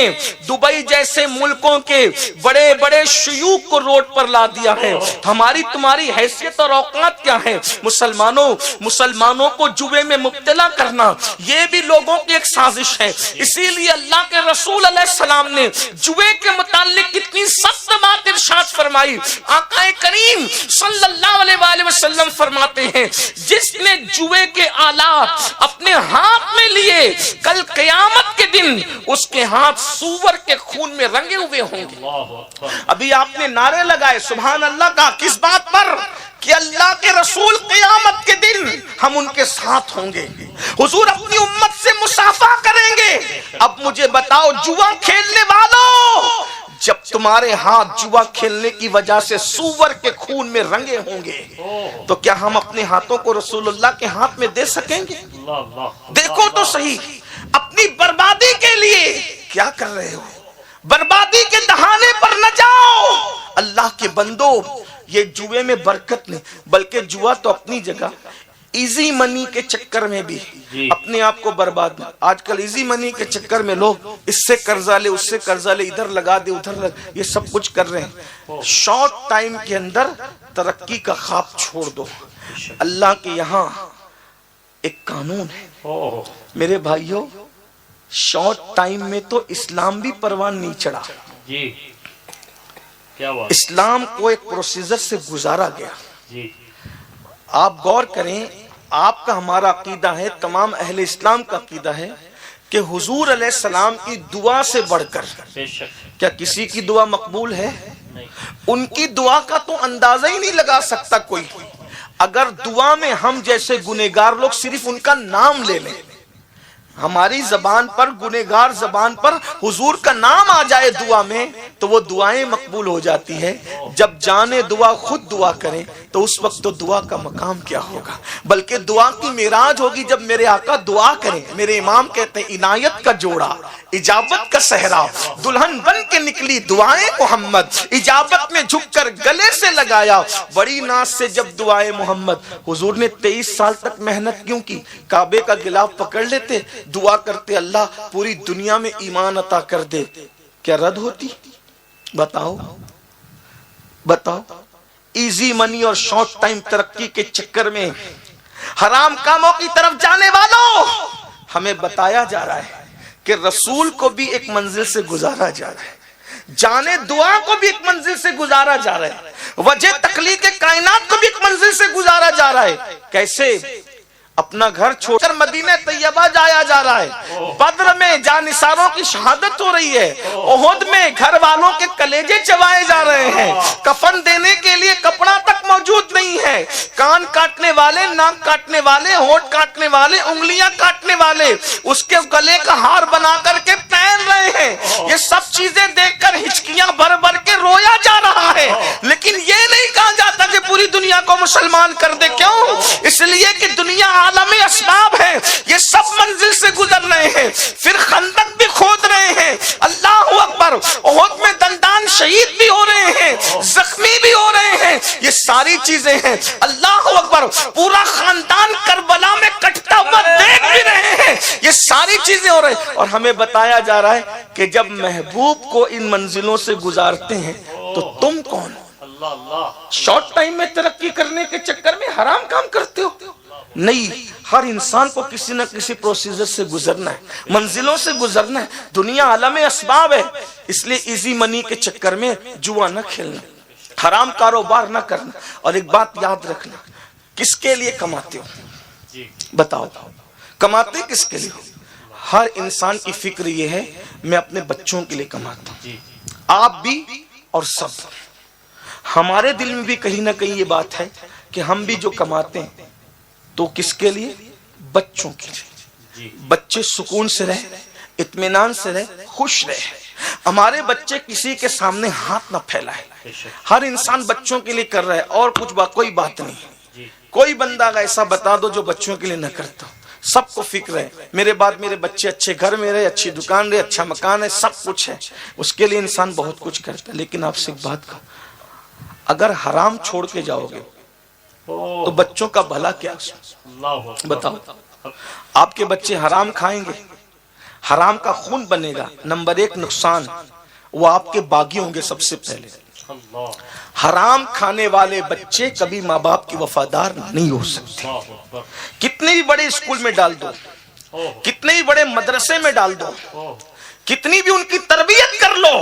دبئی جیسے ملکوں کے بڑے بڑے شیوخ کو روڈ پر لا دیا ہے. ہماری تمہاری حیثیت اور اوقات کیا ہے. مسلمانوں کو جوے میں مبتلا کرنا یہ بھی لوگوں کی ایک سازش ہے. اسی لیے اللہ کے رسول علیہ السلام نے جوے کے متعلق کتنی سخت بات ارشاد فرمائی. آقا کریم صلی اللہ علیہ وآلہ وسلم فرماتے ہیں, جس نے جوے کے آلات اپنے ہاتھ میں لیے کل قیامت کے دن اس کے ہاتھ سور کے خون میں رنگے ہوئے ہوں گے. ابھی آپ نے نعرے لگائے سبحان اللہ کا, کس بات پر, کہ اللہ کے رسول قیامت کے دن ہم ان کے ساتھ ہوں گے, حضور اپنی امت سے مصافحہ کریں گے. اب مجھے بتاؤ جوا کھیلنے والوں, جب تمہارے ہاتھ جوا کھیلنے کی وجہ سے سور کے خون میں رنگے ہوں گے تو کیا ہم اپنے ہاتھوں کو رسول اللہ کے ہاتھ میں دے سکیں گے؟ دیکھو تو صحیح, اپنی بربادی کے لیے کیا کر رہے ہو. بربادی کے دہانے پر نہ جاؤ. اللہ کے بندو, یہ جوے میں برکت نہیں, بلکہ جوا تو اپنی جگہ ایزی منی کے چکر میں بھی اپنے آپ کو برباد. آج کل ایزی منی کے چکر میں لوگ اس سے قرضہ لے اس سے قرضہ لے, ادھر لگا دے ادھر لگا, یہ سب کچھ کر رہے ہیں. شارٹ ٹائم کے اندر ترقی کا خواب چھوڑ دو. اللہ کے یہاں ایک قانون ہے میرے بھائیوں, شارٹ ٹائم میں تو اسلام بھی پروان نہیں چڑھا. اسلام کو ایک پروسیجر سے گزارا گیا. آپ غور کریں, آپ کا ہمارا عقیدہ ہے, تمام اہل اسلام کا عقیدہ ہے کہ حضور علیہ السلام کی دعا سے بڑھ کر کیا کسی کی دعا مقبول ہے؟ ان کی دعا کا تو اندازہ ہی نہیں لگا سکتا کوئی. اگر دعا میں ہم جیسے گنہگار لوگ صرف ان کا نام لے لیں, ہماری زبان پر, گنہگار زبان پر حضور کا نام آ جائے دعا میں تو وہ دعائیں مقبول ہو جاتی ہے. جب جانے دعا خود دعا کریں تو اس وقت تو دعا کا مقام کیا ہوگا. بلکہ دعا کی معراج ہوگی جب میرے آقا دعا کریں. میرے امام کہتے ہیں عنایت کا جوڑا, اجابت کا صحرا, دلہن بن کے نکلی دعائیں محمد, اجابت میں جھک کر گلے سے لگایا بڑی ناز سے جب دعائیں محمد. حضور نے 23 سال تک محنت کیوں کی؟ کعبے کا غلاف پکڑ لیتے, دعا کرتے اللہ پوری دنیا میں ایمان عطا کر دے. کیا رد ہوتی؟ بتاؤ. بتاؤ، ایزی منی اور شارٹ ٹائم ترقی کے چکر میں حرام کاموں کی طرف جانے والوں، ہمیں بتایا جا رہا ہے کہ رسول کو بھی ایک منزل سے گزارا جا رہا ہے، جانے دعا کو بھی ایک منزل سے گزارا جا رہا ہے، وجہ تخلیق کائنات کو بھی ایک منزل سے گزارا جا رہا ہے۔ کیسے؟ اپنا گھر چھوڑ کر مدینہ طیبہ جایا جا رہا ہے، بدر میں جانثاروں کی شہادت ہو رہی ہے، احد میں گھر والوں کے کلیجے چبائے جا رہے ہیں، کفن دینے کے لیے کپڑا تک موجود نہیں ہے، کان کاٹنے والے، ناک کاٹنے والے، ہونٹ کاٹنے والے، انگلیاں کاٹنے والے اس کے گلے کا ہار بنا کر کے پہن رہے ہیں۔ یہ سب چیزیں دیکھ کر ہچکیاں بھر بھر کے رویا جا رہا ہے، لیکن یہ نہیں کہا جاتا کہ پوری دنیا کو مسلمان کر دے۔ کیوں؟ اس لیے کہ دنیا عالم اسباب ہے، یہ سب منزل سے گزر رہے ہیں، پھر خندق بھی کھود رہے ہیں، اللہ اکبر، احد میں دندان شہید بھی ہو رہے ہیں، زخمی بھی ہو رہے ہیں، یہ ساری چیزیں ہیں، اللہ اکبر، پورا خاندان کربلا میں کٹتا ہوا دیکھ بھی رہے ہیں، یہ ساری چیزیں ہو رہے ہیں، اور ہمیں بتایا جا رہا ہے کہ جب محبوب کو ان منزلوں سے گزارتے ہیں تو تم کون ہو؟ شارٹ ٹائم میں ترقی کرنے کے چکر میں حرام کام کرتے ہو؟ نہیں، ہر انسان کو کسی نہ کسی پروسیجر سے گزرنا ہے، منزلوں سے گزرنا ہے، دنیا عالم اسباب ہے، اس لیے ایزی منی کے چکر میں جوا نہ کھیلنا، حرام کاروبار نہ کرنا۔ اور ایک بات یاد رکھنا، کس کے لیے کماتے ہو؟ بتاؤ، کماتے کس کے لیے ہو؟ ہر انسان کی فکر یہ ہے میں اپنے بچوں کے لیے کماتا ہوں، آپ بھی اور سب۔ ہمارے دل میں بھی کہیں نہ کہیں یہ بات ہے کہ ہم بھی جو کماتے ہیں تو کس کے لیے؟ بچوں کے لیے، بچے سکون سے رہے، اطمینان سے رہے، خوش رہے، ہمارے بچے کسی کے سامنے ہاتھ نہ پھیلائے۔ ہر انسان بچوں کے لیے کر رہا ہے، اور کچھ کوئی بات نہیں۔ کوئی بندہ ایسا بتا دو جو بچوں کے لیے نہ کرتا، سب کو فکر ہے میرے بعد میرے بچے اچھے گھر میں رہے، اچھی دکان رہے، اچھا مکان ہے، سب کچھ ہے، اس کے لیے انسان بہت کچھ کرتا ہے۔ لیکن آپ سے ایک بات کہوں، اگر حرام چھوڑ کے جاؤ گے تو بچوں کا بھلا کیا؟ بتاؤ، آپ کے بچے حرام کھائیں گے، حرام کا خون بنے گا، نمبر ایک نقصان وہ آپ کے باغی ہوں گے۔ سب سے پہلے حرام کھانے والے بچے کبھی ماں باپ کی وفادار نہیں ہو سکتے، کتنے بھی بڑے اسکول میں ڈال دو، کتنے بھی بڑے مدرسے میں ڈال دو، کتنی بھی ان کی تربیت کر لو،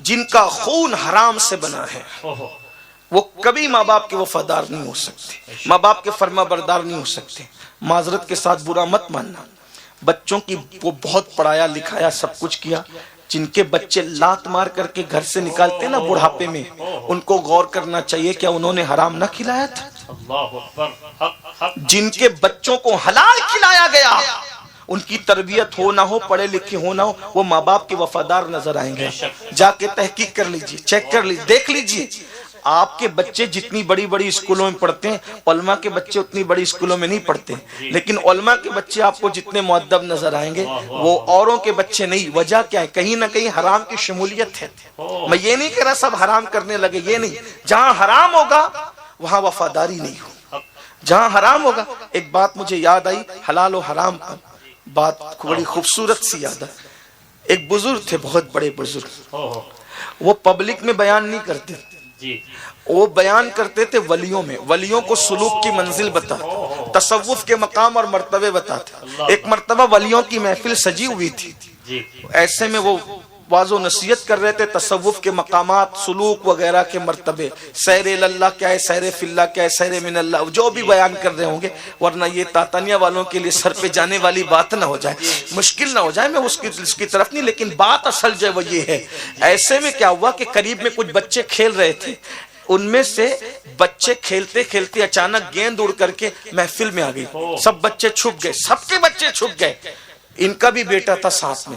جن کا خون حرام سے بنا ہے وہ کبھی ماں باپ کے وفادار نہیں ہو سکتے، ماں باپ کے فرما بردار نہیں ہو سکتے۔ معذرت کے ساتھ برا مت ماننا، بچوں کی وہ بہت پڑھایا لکھایا سب کچھ کیا، جن کے بچے لات مار کر کے گھر سے نکالتے نا بڑھاپے میں، ان کو غور کرنا چاہیے کیا انہوں نے حرام نہ کھلایا تھا؟ جن کے بچوں کو حلال کھلایا گیا، ان کی تربیت ہو نہ ہو، پڑھے لکھے ہو نہ ہو، وہ ماں باپ کے وفادار نظر آئیں گے۔ جا کے تحقیق کر لیجئے، چیک کر لیجئے، دیکھ لیجئے، آپ کے بچے جتنی بڑی بڑی اسکولوں میں پڑھتے ہیں، علماء کے بچے اتنی بڑی اسکولوں میں نہیں پڑھتے، لیکن علماء کے بچے آپ کو جتنے مؤدب نظر آئیں گے وہ اوروں کے بچے نہیں۔ وجہ کیا ہے؟ کہیں نہ کہیں حرام کی شمولیت ہے۔ میں یہ نہیں کہہ رہا سب حرام کرنے لگے، یہ نہیں، جہاں حرام ہوگا وہاں وفاداری نہیں ہو، جہاں حرام ہوگا۔ ایک بات مجھے یاد آئی حلال و حرام پر، بات بڑی خوبصورت سی یاد ہے۔ ایک بزرگ تھے، بہت بڑے بزرگ، وہ پبلک میں بیان نہیں کرتے، وہ بیان کرتے تھے ولیوں میں، ولیوں کو سلوک کی منزل بتاتے، تصوف کے مقام اور مرتبے بتاتے۔ ایک مرتبہ ولیوں کی محفل سجی ہوئی تھی، ایسے میں وہ واضح و نصیحت کر رہے تھے تصوف کے مقامات، سلوک وغیرہ کے مرتبے، سیر اللہ کیا ہے، سیر فی اللہ کیا ہے، سیر من اللہ، جو بھی بیان کر رہے ہوں گے، ورنہ یہ تاتانیہ والوں کے لیے سر پہ جانے والی بات نہ ہو جائے، مشکل نہ ہو جائے، میں اس کی طرف نہیں، لیکن بات اصل جو ہے وہ یہ ہے۔ ایسے میں کیا ہوا کہ قریب میں کچھ بچے کھیل رہے تھے، ان میں سے بچے کھیلتے کھیلتے اچانک گیند اڑ کر کے محفل میں آ گئی، سب بچے چھپ گئے، سب کے بچے چھپ گئے، ان کا بھی بیٹا تھا ساتھ میں۔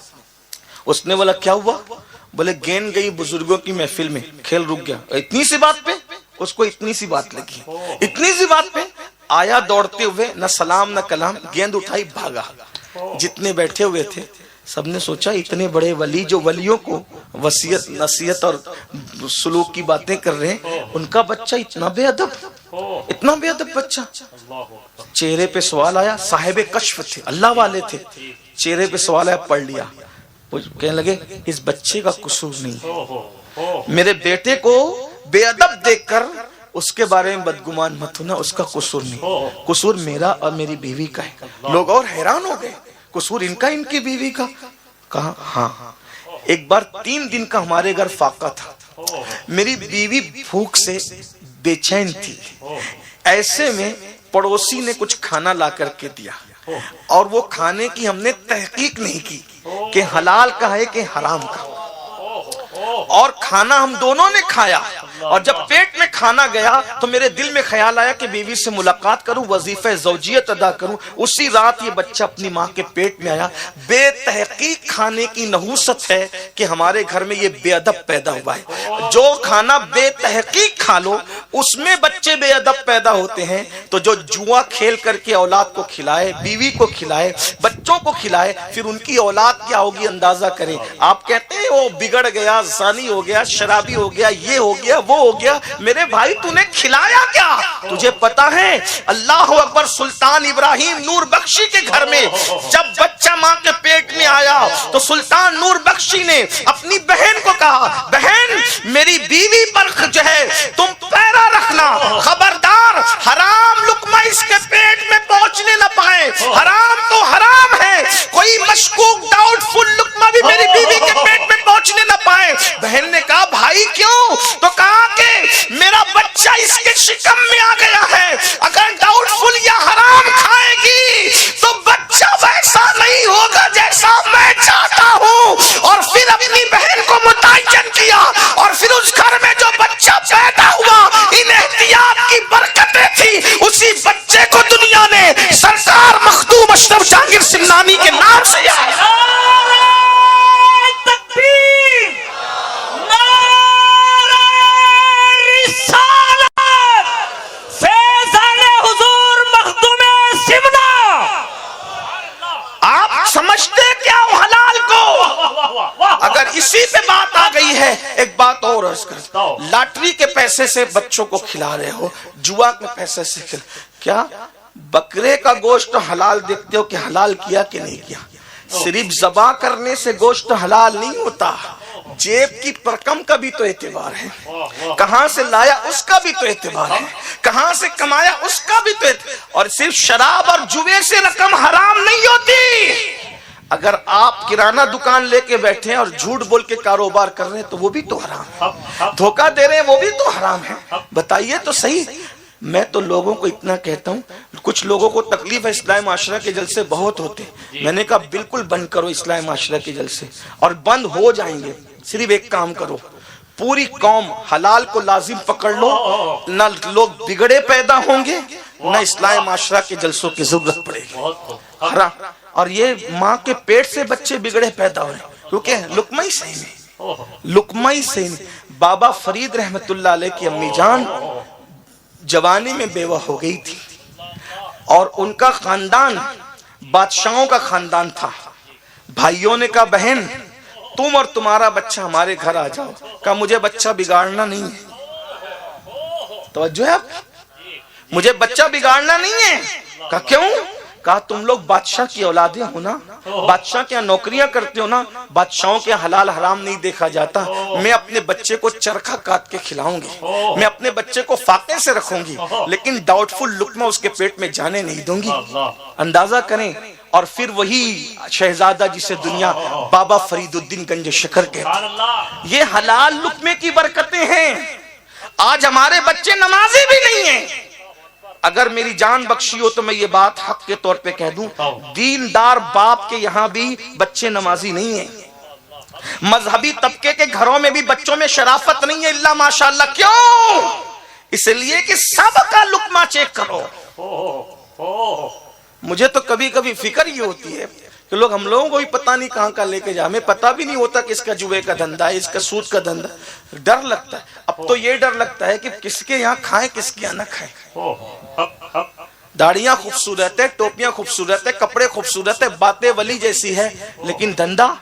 اس نے بولا کیا ہوا؟ بولے گیند گئی بزرگوں کی محفل میں، کھیل رک گیا۔ اتنی سی بات پہ اس کو اتنی سی بات لگی، اتنی سی بات پہ آیا دوڑتے ہوئے، نہ سلام نہ کلام، گیند اٹھائی بھاگا۔ جتنے بیٹھے ہوئے تھے سب نے سوچا اتنے بڑے ولی جو ولیوں کو وصیت نصیحت اور سلوک کی باتیں کر رہے ہیں، ان کا بچہ اتنا بے ادب، اتنا بے ادب بچہ۔ چہرے پہ سوال آیا، صاحب کشف تھے، اللہ والے تھے، چہرے پہ سوال آیا، پڑھ لیا۔ کہنے لگے اس بچے کا قصور نہیں، میرے بیٹے کو بے ادب دیکھ کر اس کے بارے میں بدگمان مت ہونا، اس کا قصور نہیں، قصور میرا اور میری بیوی کا ہے۔ لوگ اور حیران ہو گئے، قصور ان کا ان کی بیوی کا؟ کہا ہاں۔ ایک بار 3 دن کا ہمارے گھر فاقہ تھا، میری بیوی بھوک سے بے چین تھی، ایسے میں پڑوسی نے کچھ کھانا لا کر کے دیا، اور وہ کھانے کی ہم نے تحقیق نہیں کی کہ حلال کا ہے کہ حرام کا، اور کھانا ہم دونوں نے کھایا، اور جب پیٹ میں کھانا گیا تو میرے دل میں خیال آیا کہ بیوی سے ملاقات کروں، وظیفہ زوجیت ادا کروں۔ اسی رات یہ بچہ اپنی ماں کے پیٹ میں آیا۔ بے تحقیق کھانے کی نحوست ہے کہ ہمارے گھر میں یہ بے ادب پیدا ہوا ہے۔ جو کھانا بے تحقیق کھا لو اس میں بچے بے ادب پیدا ہوتے ہیں، تو جو جوا کھیل کر کے اولاد کو کھلائے، بیوی کو کھلائے، بچوں کو کھلائے، پھر ان کی اولاد کیا ہوگی اندازہ کریں۔ آپ کہتے ہیں وہ بگڑ گیا، زانی ہو گیا، شرابی ہو گیا، یہ ہو گیا، وہ ہو گیا۔ میرے بھائی تو نے کھلایا کیا؟ تجھے پتا ہے اللہ اکبر، سلطان ابراہیم نور بخشی کے گھر میں جب بچہ ماں کے پیٹ میں آیا تو سلطان نور بخشی نے اپنی بہن کو کہا، بہن میری بیوی پر جو ہے تم پیرا رکھنا، خبردار حرام لقمہ اس کے پیٹ میں پہنچنے نہ پائے، حرام تو حرام ہے، کوئی مشکوک ڈاؤٹ فل لقمہ بھی میری بیوی کے پیٹ میں پہنچنے نہ پائے۔ بہن نے کہا بھائی کیوں؟ تو کہا کہ میرا بچہ اس کے شکم میں آ گیا ہے، اگر ڈاؤٹ فل یا حرام کھائے گی تو بچہ ویسا نہیں ہوگا جیسا میں چاہتا ہوں۔ اور پھر اپنی بہن کو متعین کیا، اور پھر اس گھر میں جو بچہ پیدا ہوا ان احتیاط کی برکتیں تھی، اسی بچے کو دنیا نے سرکار مخدوم اشرف جہانگیر سمنانی کے نام سے یاد۔ سمجھتے کیا ہو حلال کو؟ اگر اسی پہ بات آ گئی ہے، ایک بات اور عرض کرتا ہوں، لاٹری کے پیسے سے بچوں کو کھلا رہے ہو، جوا کے پیسے سے کیا بکرے کا گوشت حلال دیکھتے ہو کہ حلال کیا کہ نہیں کیا؟ صرف ذبح کرنے سے گوشت حلال نہیں ہوتا، جیب کی رقم کا بھی تو اعتبار ہے، کہاں سے لایا اس کا بھی تو اعتبار ہے، کہاں سے کمایا اس کا بھی تو اعتبار، اور صرف شراب اور جوے سے رقم حرام نہیں ہوتی۔ اگر آپ کرانہ دکان لے کے بیٹھے ہیں اور جھوٹ بول کے کاروبار کر رہے ہیں تو وہ بھی تو حرام ہے، دھوکہ دے رہے ہیں وہ بھی تو حرام ہے۔ بتائیے تو صحیح۔ میں تو لوگوں کو اتنا کہتا ہوں، کچھ لوگوں کو تکلیف ہے اسلامی معاشرہ کے جلسے بہت ہوتے، میں نے کہا بالکل بند کرو اسلامی معاشرہ کے جلسے، اور بند ہو جائیں گے۔ صرف ایک کام کرو، پوری قوم حلال کو لازم پکڑ لو، نہ لوگ بگڑے پیدا ہوں گے، نہ اسلامی معاشرہ کے جلسوں کی ضرورت پڑے گی۔ اور یہ ماں کے پیٹ سے بچے بگڑے پیدا ہو رہے ہیں، کیونکہ لقمہ ہی صحیح نہیں، لقمہ ہی صحیح نہیں۔ بابا فرید رحمت اللہ علیہ کی امی جان جوانی میں بیوہ ہو گئی تھی، اور ان کا خاندان بادشاہوں کا خاندان تھا۔ بھائیوں نے کہا بہن تم اور تمہارا بچہ ہمارے گھر آ جاؤ، کہا مجھے بچہ بگاڑنا نہیں ہے۔ توجہ ہے آپ، مجھے بچہ بگاڑنا نہیں ہے۔ کہا کیوں؟ کہا تم لوگ بادشاہ کی اولادیں ہو نا، بادشاہ کے یہاں نوکریاں کرتے ہو نا، بادشاہوں کے حلال حرام نہیں دیکھا جاتا، میں اپنے بچے کو چرخہ کاٹ کے کھلاؤں گی، میں اپنے بچے کو فاقے سے رکھوں گی، لیکن ڈاؤٹ فل لقمہ اس کے پیٹ میں جانے نہیں دوں گی۔ اندازہ کریں، اور پھر وہی شہزادہ جسے دنیا بابا فرید الدین گنج شکر کہتے ہیں۔ یہ حلال لقمے کی برکتیں ہیں۔ آج ہمارے بچے نمازی بھی نہیں ہیں۔ اگر میری جان بخشی ہو تو میں یہ بات حق کے طور پہ کہہ دوں، دیندار باپ کے یہاں بھی بچے نمازی نہیں ہیں، مذہبی طبقے کے گھروں میں بھی بچوں میں شرافت نہیں ہے، اللہ ماشاءاللہ۔ کیوں؟ اس لیے کہ سب کا لقمہ چیک کرو۔ مجھے تو کبھی کبھی فکر یہ ہوتی ہے کہ لوگ ہم لوگوں کو بھی پتہ نہیں کہاں کا لے کے جا، ہمیں پتہ بھی نہیں ہوتا کہ اس کا جوے کا دھندا ہے، اس کا سود کا دھندا، ڈر لگتا ہے۔ اب تو یہ ڈر لگتا ہے کہ کس کے یہاں کھائیں کس کے یہاں نہ کھائیں۔ داڑیاں خوبصورت ہے، ٹوپیاں خوبصورت ہے، کپڑے خوبصورت ہے، باتیں ولی جیسی ہے، لیکن دھندا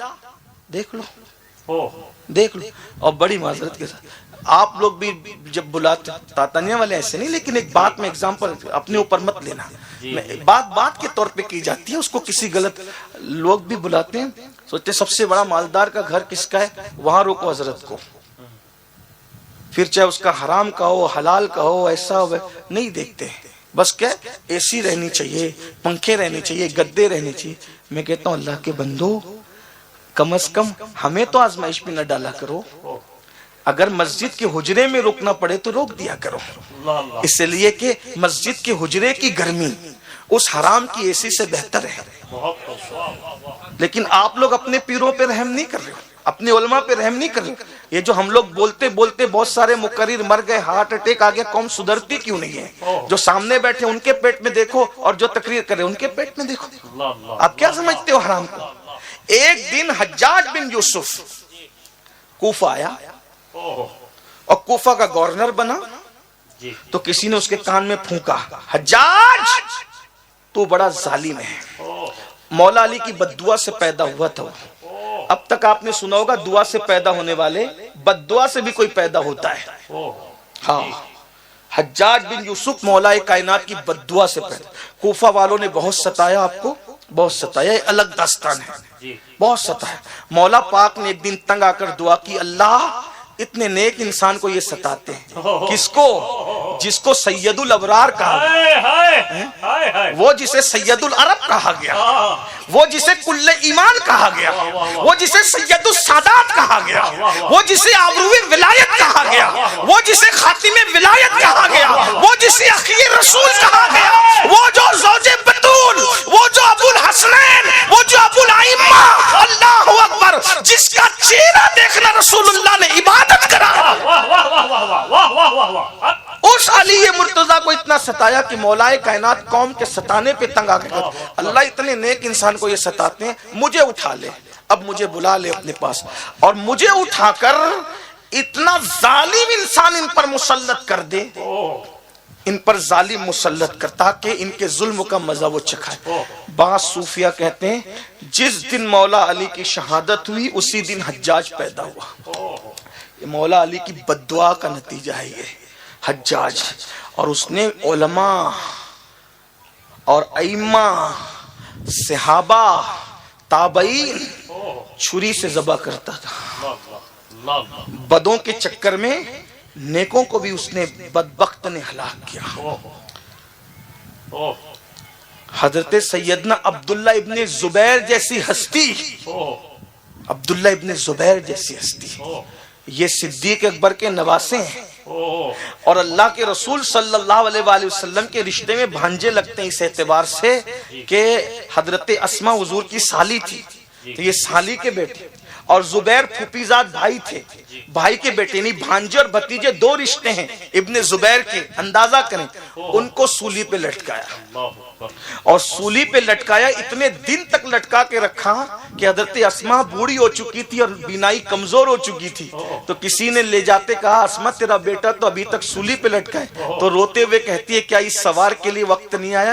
دیکھ لو، دیکھ لو۔ اور بڑی معذرت کے ساتھ آپ لوگ بھی جب بلاتے، تاتانیہ والے ایسے نہیں، لیکن ایک بات میں ایگزامپل اپنے اوپر مت لینا، بات کے طور پہ کی جاتی ہے، اس کو کسی غلط لوگ بھی بلاتے ہیں، سوچتے سب سے بڑا مالدار کا گھر کس کا ہے، وہاں روکو حضرت کو، پھر چاہے اس کا حرام کا ہو حلال کا ہو ایسا ہو نہیں دیکھتے. بس کیا اے سی رہنی چاہیے, پنکھے رہنے چاہیے, گدے رہنے چاہیے. میں کہتا ہوں اللہ کے بندو کم از کم ہمیں تو آزمائش میں نہ ڈالا کرو. اگر مسجد کے حجرے میں رکنا پڑے تو روک دیا کرو, اس لیے کہ مسجد کے حجرے کی گرمی اس حرام کی اے سی سے بہتر ہے. لیکن آپ لوگ اپنے پیروں پہ رحم نہیں کر رہے ہو, اپنے علماء پہ رحم نہیں کر رہے. یہ جو ہم لوگ بولتے بولتے بہت سارے مقرر مر گئے, ہارٹ اٹیک آ گیا, قوم سدھرتی کیوں نہیں ہے؟ جو سامنے بیٹھے ان کے پیٹ میں دیکھو اور جو تقریر کرے ان کے پیٹ میں دیکھو. آپ کیا سمجھتے ہو حرام کو؟ ایک دن حجاج بن یوسف کوفہ آیا اور کوفہ کا گورنر بنا, تو کسی نے اس کے کان میں پھونکا, حجاج تو بڑا ظالم ہے. مولا علی کی بددعا سے پیدا ہوا تھا. اب تک آپ نے سنا ہوگا دعا سے پیدا ہونے والے بددعا سے بھی کوئی پیدا ہوتا ہے. ہاں, حجاج بن یوسف مولا کائنات کی بددعا سے پیدا. کوفہ والوں نے بہت ستایا, آپ کو بہت ستایا, الگ داستان ہے, بہت ستایا. مولا پاک نے ایک دن تنگ آ کر دعا کی, اللہ اتنے نیک انسان کو یہ ستاتے ہیں. کس کو؟ جس کو سید الابرار کہا گیا, وہ جسے سید العرب کہا گیا, وہ جسے کل ایمان کہا گیا, وہ جسے سید السادات کہا گیا, وہ جسے آبروئے ولایت کہا گیا, وہ جسے خاتم ولایت کہا گیا, وہ جسے اخیر رسول کہا گیا, وہ جو زوج بتول, وہ جو ابو الحسنین, وہ جو ابو الائمہ, اللہ اکبر, جس کا چہرہ دیکھنا رسول اللہ نے عبادت کرا. اس علی مرتضیٰ کو اتنا ستایا کہ مولا کائنات قوم کے ستانے پہ تنگ آ گیا. اللہ اتنے نیک انسان کو یہ ستاتے ہیں, مجھے اٹھا لے, اب مجھے بلا لے اپنے پاس, اور مجھے اٹھا کر اتنا ظالم انسان ان پر مسلط کر دے, ان پر ظالم مسلط کر, تاکہ ان کے ظلم کا مزہ وہ چکھائے. بعض صوفیہ کہتے ہیں جس دن مولا علی کی شہادت ہوئی اسی دن حجاج پیدا ہوا. یہ مولا علی کی بددعا کا نتیجہ ہے یہ حجاج. اور اس نے علماء اور ائمہ, صحابہ, تابعین چھری سے ذبح کرتا تھا. بدوں کے چکر میں نیکوں کو بھی اس نے بدبخت نے ہلاک کیا. حضرت سیدنا عبداللہ ابن زبیر جیسی ہستی, عبداللہ ابن زبیر جیسی ہستی, یہ صدیق اکبر کے نواسے ہیں, اور اللہ کے رسول صلی اللہ علیہ وآلہ وسلم کے رشتے میں بھانجے لگتے ہیں, اس اعتبار سے کہ حضرت اسماء حضور کی سالی تھی, تو یہ سالی کے بیٹے, اور زبیر پھوپھیزاد بھائی تھے, بھائی کے بیٹے, یعنی بھانجے اور بھتیجے دو رشتے ہیں ابن زبیر کے. اندازہ کریں, ان کو سولی پہ لٹکایا, اور سولی پہ لٹکایا, اتنے دن تک لٹکا کے رکھا کہ حضرت اسماء بوڑھی ہو چکی تھی اور بینائی کمزور ہو چکی تھی. تو کسی نے لے جاتے کہا اسماء تیرا بیٹا تو ابھی تک سولی پہ لٹکا ہے, تو روتے ہوئے کہتی ہے کیا اس سوار کے لیے وقت نہیں آیا؟